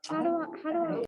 How do I?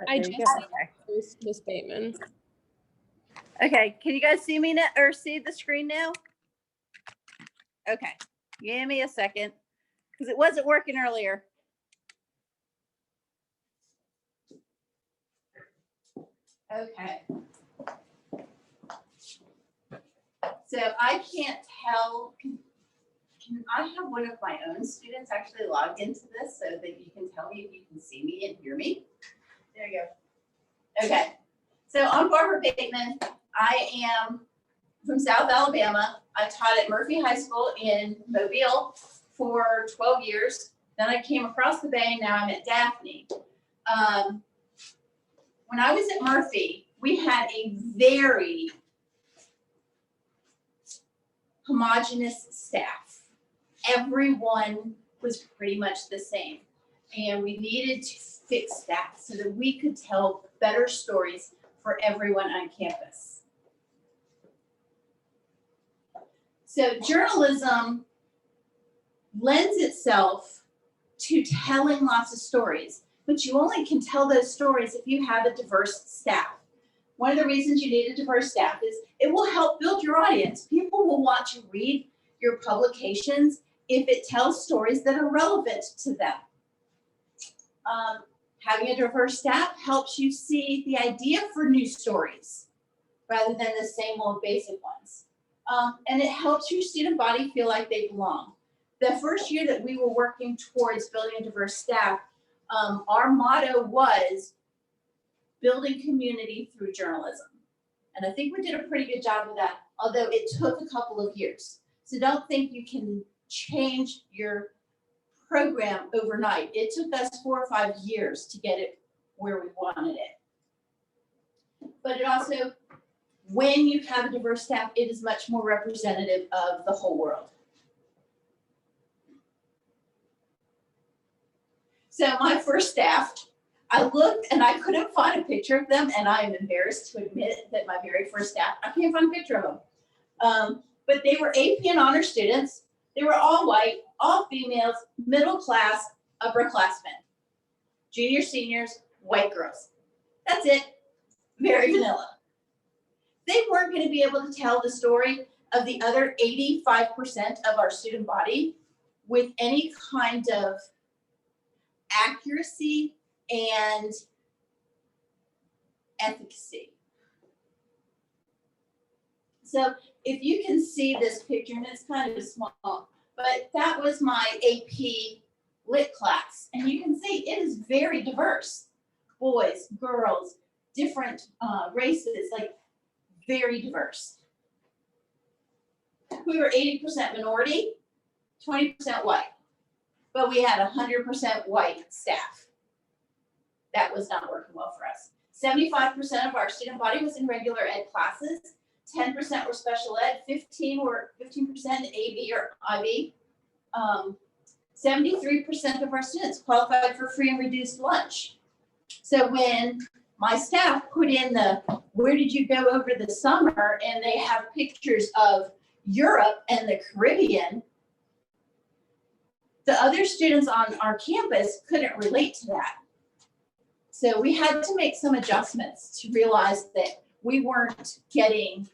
I just post the statement. Okay, can you guys see me now or see the screen now? Okay, give me a second because it wasn't working earlier. Okay. So I can't tell. Can I have one of my own students actually log into this so that you can tell me if you can see me and hear me? There you go. Okay. So I'm Barbara Bateman. I am from South Alabama. I taught at Murphy High School in Mobile for 12 years. Then I came across the bay and now I'm at Daphne. When I was at Murphy, we had a very homogeneous staff. Everyone was pretty much the same. And we needed to fix that so that we could tell better stories for everyone on campus. So journalism lends itself to telling lots of stories, but you only can tell those stories if you have a diverse staff. One of the reasons you need a diverse staff is it will help build your audience. People will want to read your publications if it tells stories that are relevant to them. Having a diverse staff helps you see the idea for new stories rather than the same old basic ones. And it helps your student body feel like they belong. The first year that we were working towards building a diverse staff, our motto was building community through journalism. And I think we did a pretty good job of that, although it took a couple of years. So don't think you can change your program overnight. It took us 4 or 5 years to get it where we wanted it. But it also, when you have a diverse staff, it is much more representative of the whole world. So my first staff, I looked and I couldn't find a picture of them, and I am embarrassed to admit that my very first staff, I can't find a picture of them. But they were AP and honor students. They were all white, all females, middle class, upperclassmen, juniors, seniors, white girls. That's it, very vanilla. They weren't going to be able to tell the story of the other 85% of our student body with any kind of accuracy and efficacy. So if you can see this picture, and it's kind of small, but that was my AP Lit class. And you can see it is very diverse. Boys, girls, different races, like very diverse. We were 80% minority, 20% white, but we had 100% white staff. That was not working well for us. 75% of our student body was in regular ed classes. 10% were special ed, 15% AB or IB. 73% of our students qualified for free and reduced lunch. So when my staff put in the, where did you go over the summer? And they have pictures of Europe and the Caribbean, the other students on our campus couldn't relate to that. So we had to make some adjustments to realize that we weren't getting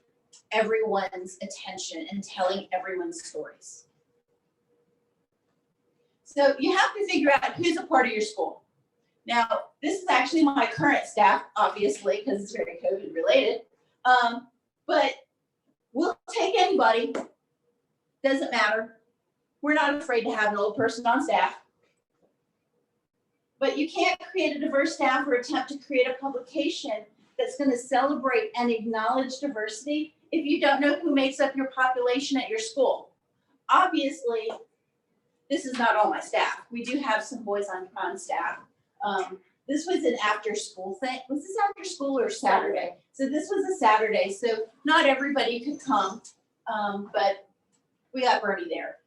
everyone's attention and telling everyone's stories. So you have to figure out who's a part of your school. Now, this is actually my current staff, obviously, because it's very COVID related. But we'll take anybody, doesn't matter. We're not afraid to have an old person on staff. But you can't create a diverse staff or attempt to create a publication that's going to celebrate and acknowledge diversity if you don't know who makes up your population at your school. Obviously, this is not all my staff. We do have some boys on staff. This was an after school thing. Was this after school or Saturday? So this was a Saturday, so not everybody could come, but we got Bernie there.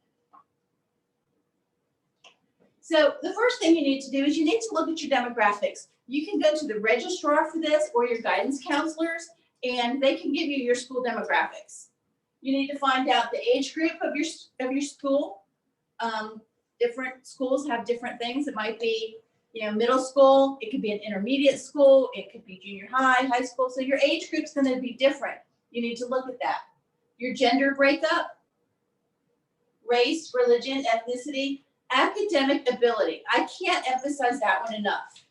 So the first thing you need to do is you need to look at your demographics. You can go to the registrar for this or your guidance counselors, and they can give you your school demographics. You need to find out the age group of your school. Different schools have different things. It might be, middle school. It could be an intermediate school. It could be junior high, high school. So your age group's going to be different. You need to look at that. Your gender breakup, race, religion, ethnicity, academic ability. I can't emphasize that one enough.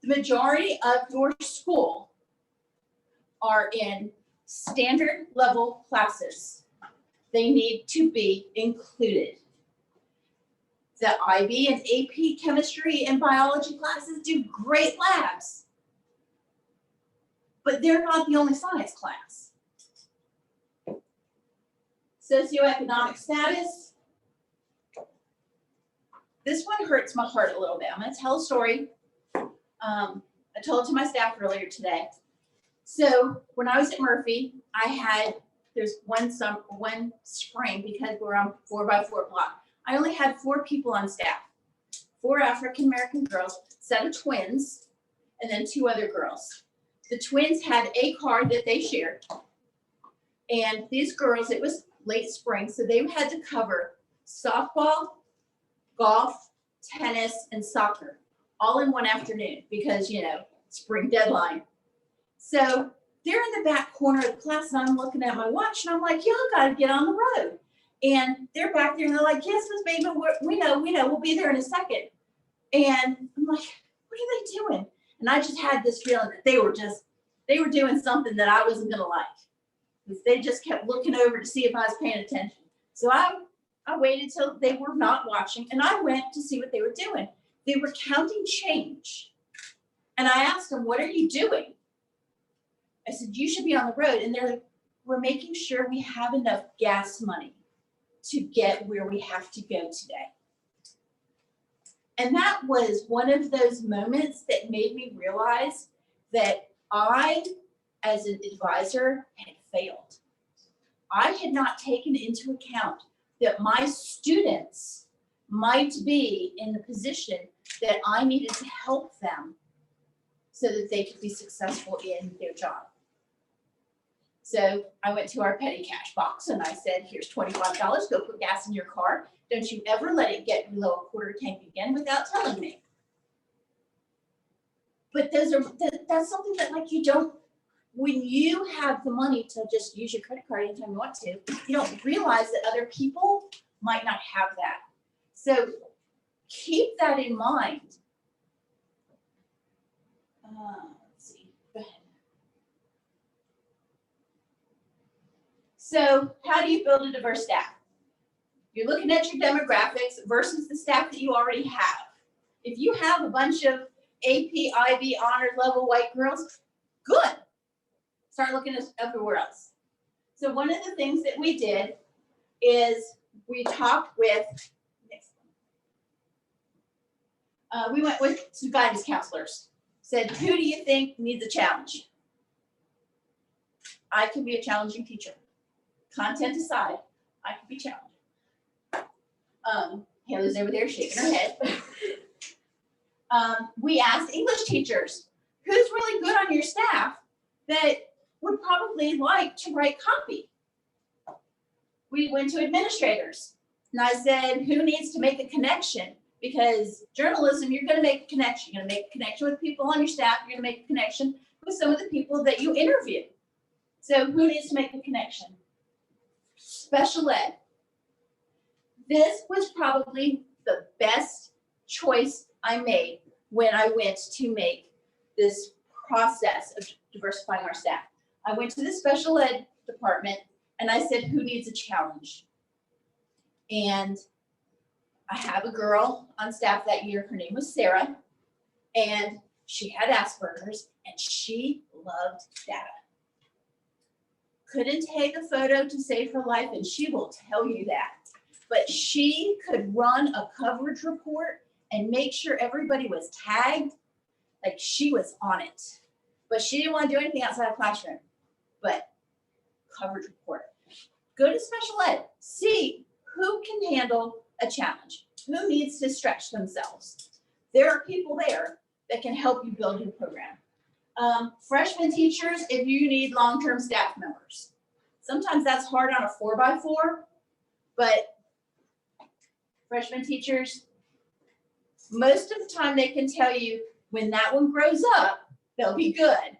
The majority of your school are in standard level classes. They need to be included. The IB and AP chemistry and biology classes do great labs, but they're not the only science class. Socioeconomic status. This one hurts my heart a little bit. I'm going to tell a story. I told it to my staff earlier today. So when I was at Murphy, there's one spring, because we're on 4x4 block. I only had 4 people on staff, 4 African-American girls, set of twins, and then 2 other girls. The twins had a car that they shared. And these girls, it was late spring, so they had to cover softball, golf, tennis, and soccer, all in one afternoon because, spring deadline. So they're in the back corner of the class, and I'm looking at my watch, and I'm like, y'all got to get on the road. And they're back there, and they're like, yes, Miss Bateman, we know, we'll be there in a second. And I'm like, what are they doing? And I just had this feeling that they were doing something that I wasn't going to like. because they just kept looking over to see if I was paying attention. So I waited till they were not watching, and I went to see what they were doing. They were counting change. And I asked them, what are you doing? I said, you should be on the road. And they're like, we're making sure we have enough gas money to get where we have to go today. And that was one of those moments that made me realize that I, as an advisor, had failed. I had not taken into account that my students might be in the position that I needed to help them so that they could be successful in their job. So I went to our petty cash box and I said, here's $25, go put gas in your car. Don't you ever let it get below a quarter tank again without telling me. But that's something that like you don't, when you have the money to just use your credit card anytime you want to, you don't realize that other people might not have that. So keep that in mind. Let's see, go ahead. So how do you build a diverse staff? You're looking at your demographics versus the staff that you already have. If you have a bunch of AP, IB, honor level white girls, good. Start looking at everywhere else. So one of the things that we did is we talked with, we went with some guidance counselors. Said, who do you think needs a challenge? I can be a challenging teacher. Content aside, I can be challenging. Haley's over there shaking her head. We asked English teachers, who's really good on your staff that would probably like to write copy? We went to administrators and I said, who needs to make a connection? Because journalism, you're going to make a connection. You're going to make a connection with people on your staff. You're going to make a connection with some of the people that you interview. So who needs to make a connection? Special ed. This was probably the best choice I made when I went to make this process of diversifying our staff. I went to the special ed department and I said, who needs a challenge? And I have a girl on staff that year. Her name was Sarah, and she had Asperger's, and she loved data. Couldn't take a photo to save her life, and she will tell you that. But she could run a coverage report and make sure everybody was tagged, like she was on it. But she didn't want to do anything outside of classroom. But coverage report. Go to special ed. See who can handle a challenge. Who needs to stretch themselves? There are people there that can help you build your program. Freshman teachers, if you need long-term staff members. Sometimes that's hard on a 4x4, but freshman teachers, most of the time they can tell you when that one grows up, they'll be good.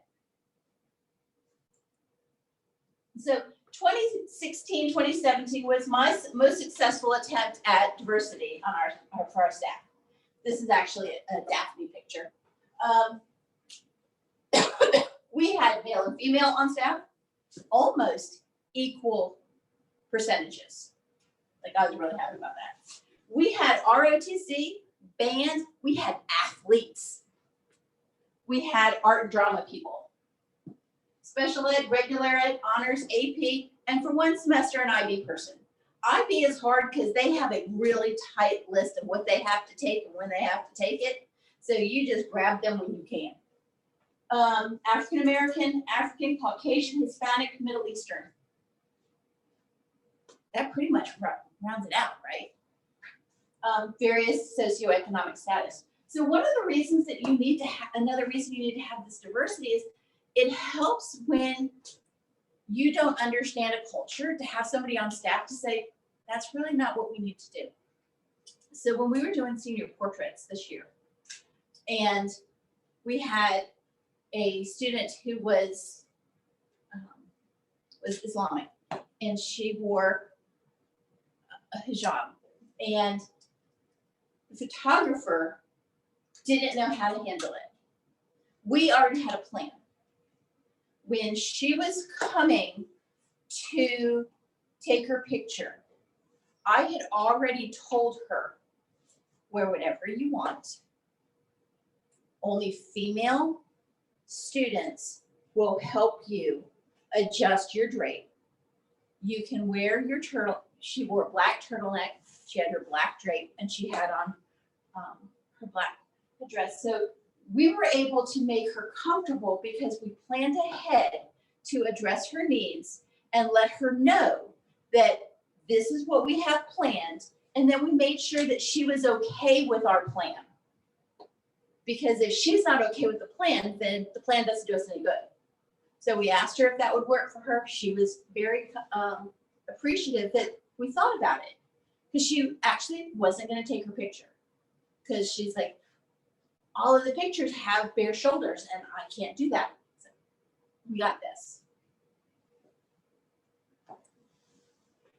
So 2016, 2017 was my most successful attempt at diversity on for our staff. This is actually a Daphne picture. We had male and female on staff, almost equal percentages. Like I was really happy about that. We had ROTC, band, we had athletes. We had art and drama people. Special ed, regular ed, honors, AP, and for one semester, an IB person. IB is hard because they have a really tight list of what they have to take and when they have to take it. So you just grab them when you can. African American, African, Caucasian, Hispanic, Middle Eastern. That pretty much rounds it out, right? Various socioeconomic status. So one of the reasons that you need to have, another reason you need to have this diversity is it helps when you don't understand a culture to have somebody on staff to say, that's really not what we need to do. So when we were doing senior portraits this year, and we had a student who was Islamic, and she wore a hijab, and the photographer didn't know how to handle it. We already had a plan. When she was coming to take her picture. I had already told her, wear whatever you want. Only female students will help you adjust your drape. You can wear your turtle. She wore a black turtleneck. She had her black drape, and she had on her black dress. So we were able to make her comfortable because we planned ahead to address her needs and let her know that this is what we have planned. And then we made sure that she was okay with our plan. Because if she's not okay with the plan, then the plan doesn't do us any good. So we asked her if that would work for her. She was very appreciative that we thought about it. Because she actually wasn't going to take her picture. Because she's like, all of the pictures have bare shoulders and I can't do that. So we got this.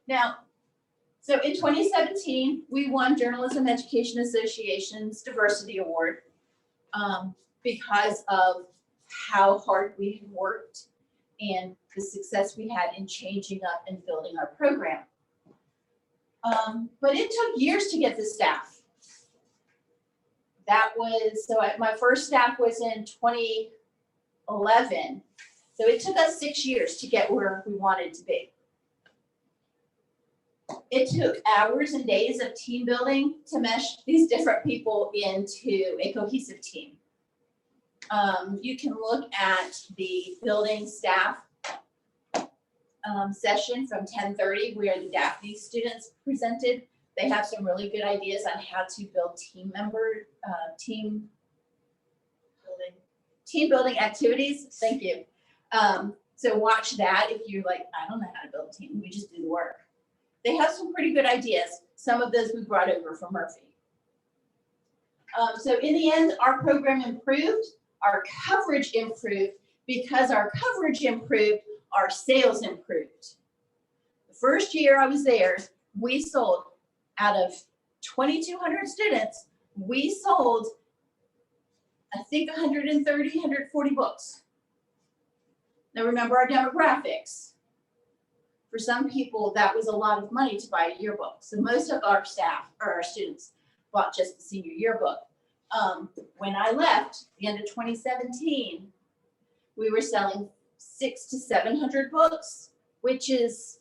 Now, so in 2017, we won Journalism Education Association's Diversity Award because of how hard we had worked and the success we had in changing up and building our program. But it took years to get the staff. That was, so my first staff was in 2011. So it took us 6 years to get where we wanted to be. It took hours and days of team building to mesh these different people into a cohesive team. You can look at the building staff session from 10:30 where the Daphne students presented. They have some really good ideas on how to build team building activities. Thank you. So watch that if you're like, I don't know how to build a team. We just do the work. They have some pretty good ideas. Some of those we brought over from Murphy. So in the end, our program improved, our coverage improved. Because our coverage improved, our sales improved. The first year I was there, we sold, out of 2,200 students, we sold, I think 130, 140 books. Now remember our demographics. For some people, that was a lot of money to buy a yearbook. So most of our staff or our students bought just the senior yearbook. When I left, the end of 2017, we were selling 600 to 700 books, which is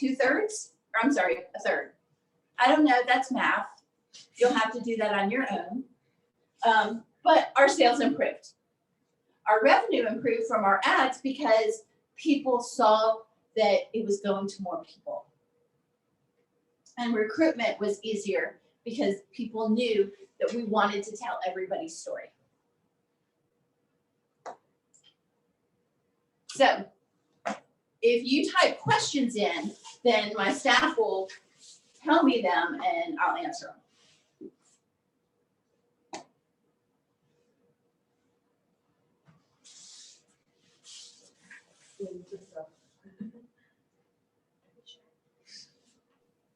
a third. I don't know, that's math. You'll have to do that on your own. But our sales improved. Our revenue improved from our ads because people saw that it was going to more people. And recruitment was easier because people knew that we wanted to tell everybody's story. So if you type questions in, then my staff will tell me them and I'll answer them.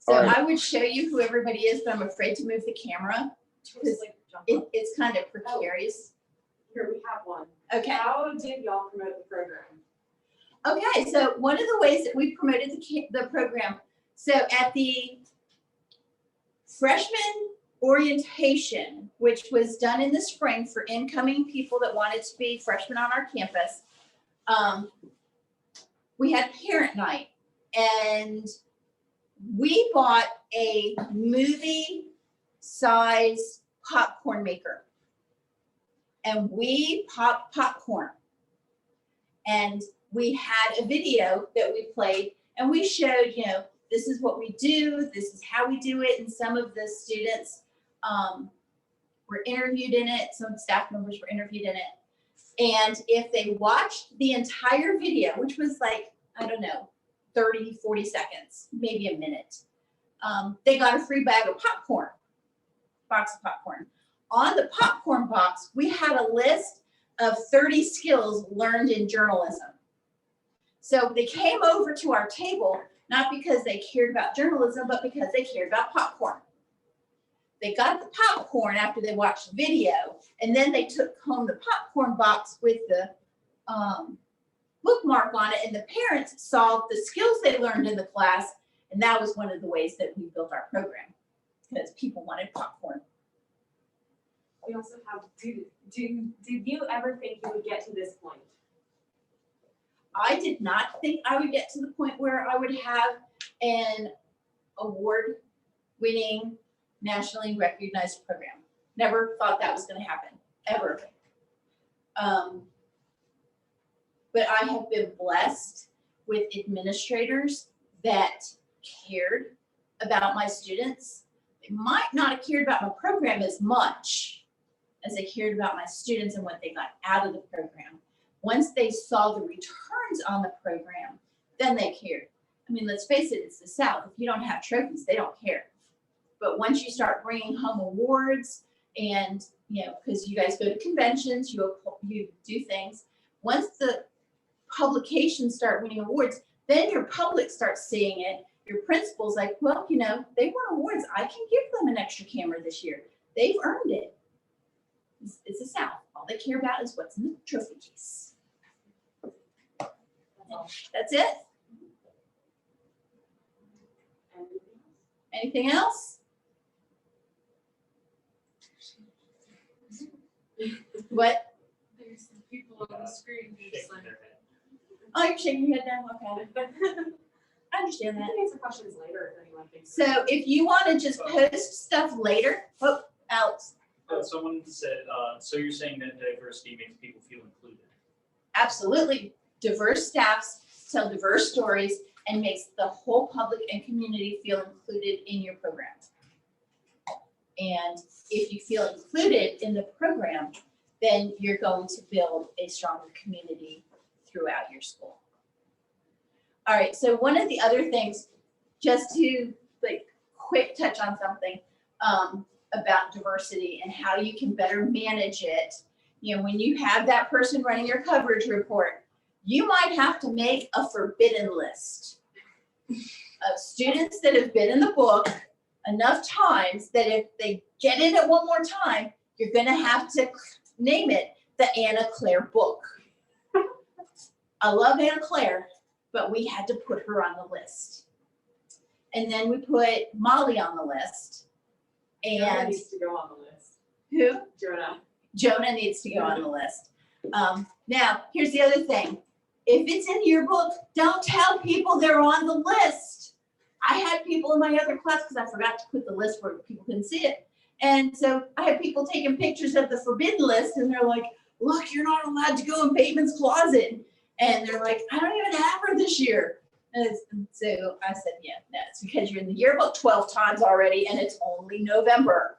So I would show you who everybody is, but I'm afraid to move the camera because it's kind of precarious. Here we have one. Okay. How did y'all promote the program? Okay, so one of the ways that we promoted the program, so at the freshman orientation, which was done in the spring for incoming people that wanted to be freshmen on our campus, we had parent night, and we bought a movie size popcorn maker, and we popped popcorn, and we had a video that we played, and we showed, you know, this is what we do, this is how we do it, and some of the students were interviewed in it, some staff members were interviewed in it. And if they watched the entire video, which was like, I don't know, 30, 40 seconds, maybe a minute, they got a free bag of popcorn, box of popcorn. On the popcorn box, we had a list of 30 skills learned in journalism. So they came over to our table, not because they cared about journalism, but because they cared about popcorn. They got the popcorn after they watched the video, and then they took home the popcorn box with the bookmark on it, and the parents saw the skills they learned in the class, and that was one of the ways that we built our program, because people wanted popcorn. We also have, did you ever think you would get to this point? I did not think I would get to the point where I would have an award-winning, nationally recognized program. Never thought that was going to happen, ever. But I have been blessed with administrators that cared about my students. They might not have cared about my program as much as they cared about my students and what they got out of the program. Once they saw the returns on the program, then they cared. I mean, let's face it, it's the South. If you don't have trophies, they don't care. But once you start bringing home awards and, you know, because you guys go to conventions, you do things. Once the publications start winning awards, then your public starts seeing it. Your principal's like, well, you know, they won awards. I can give them an extra camera this year. They've earned it. It's the South. All they care about is what's in the trophy case. That's it. Anything else? What? There's some people on the screen who just like. Oh, you're shaking your head down. Okay. I understand We that. can answer questions later if anyone thinks. So if you want to just post stuff later, oh, Alex, Someone said, so you're saying that diversity makes people feel included? absolutely. Diverse staffs tell diverse stories and makes the whole public and community feel included in your program. And if you feel included in the program, then you're going to build a stronger community throughout your school. All right, so one of the other things, just to like quick touch on something about diversity and how you can better manage it. You know, when you have that person running your coverage report, you might have to make a forbidden list of students that have been in the book enough times that if they get in it one more time, you're gonna have to name it the Anna Claire book. I love Anna Claire, but we had to put her on the list. And then we put Molly on the list. Jonah And needs to go on the list. who? Jonah. Jonah needs to go on the list. Now, here's the other thing. If it's in your book, don't tell people they're on the list. I had people in my other class, because I forgot to put the list where people couldn't see it. And so I had people taking pictures of the forbidden list, and they're like, look, you're not allowed to go in Bateman's closet. And they're like, I don't even have her this year. And so I said, yeah, no, it's because you're in the yearbook 12 times already, and it's only November.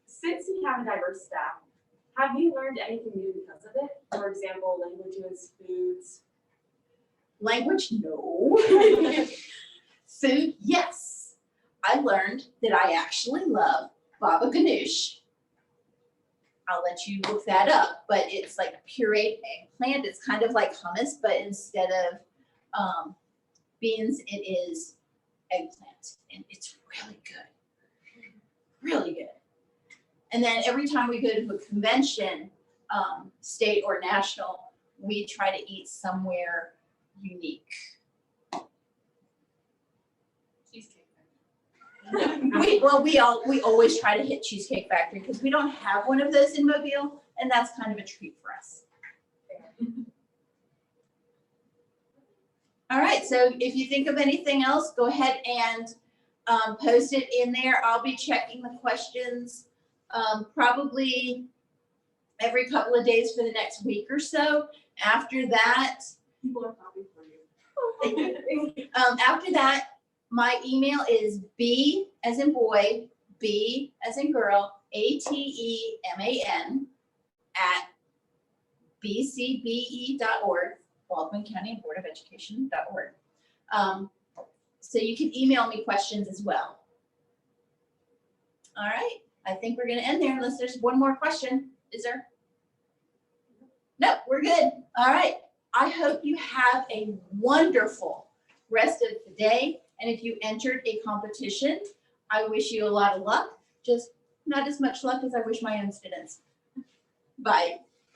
Since you have a diverse staff, have you learned anything new because of it? For example, languages, foods. Language, no. Food, yes. I learned that I actually love baba ganoush. I'll let you look that up, but it's like pureed eggplant. It's kind of like hummus, but instead of beans, it is eggplant, and it's really good, really good. And then every time we go to a convention, state or national, we try to eat somewhere unique. Cheesecake. We always try to hit Cheesecake Factory because we don't have one of those in Mobile, and that's kind of a treat for us. All right, so if you think of anything else, go ahead and post it in there. I'll be checking the questions probably every couple of days for the next week or so. After that, People are copying for you. after that, my email is B as in boy, B as in girl, ATEMAN at bcbe.org, Baldwin County Board of Education.org. So you can email me questions as well. All right, I think we're gonna end there unless there's one more question. Is there? No, we're good. All right. I hope you have a wonderful rest of the day. And if you entered a competition, I wish you a lot of luck. Just not as much luck as I wish my own students. Bye.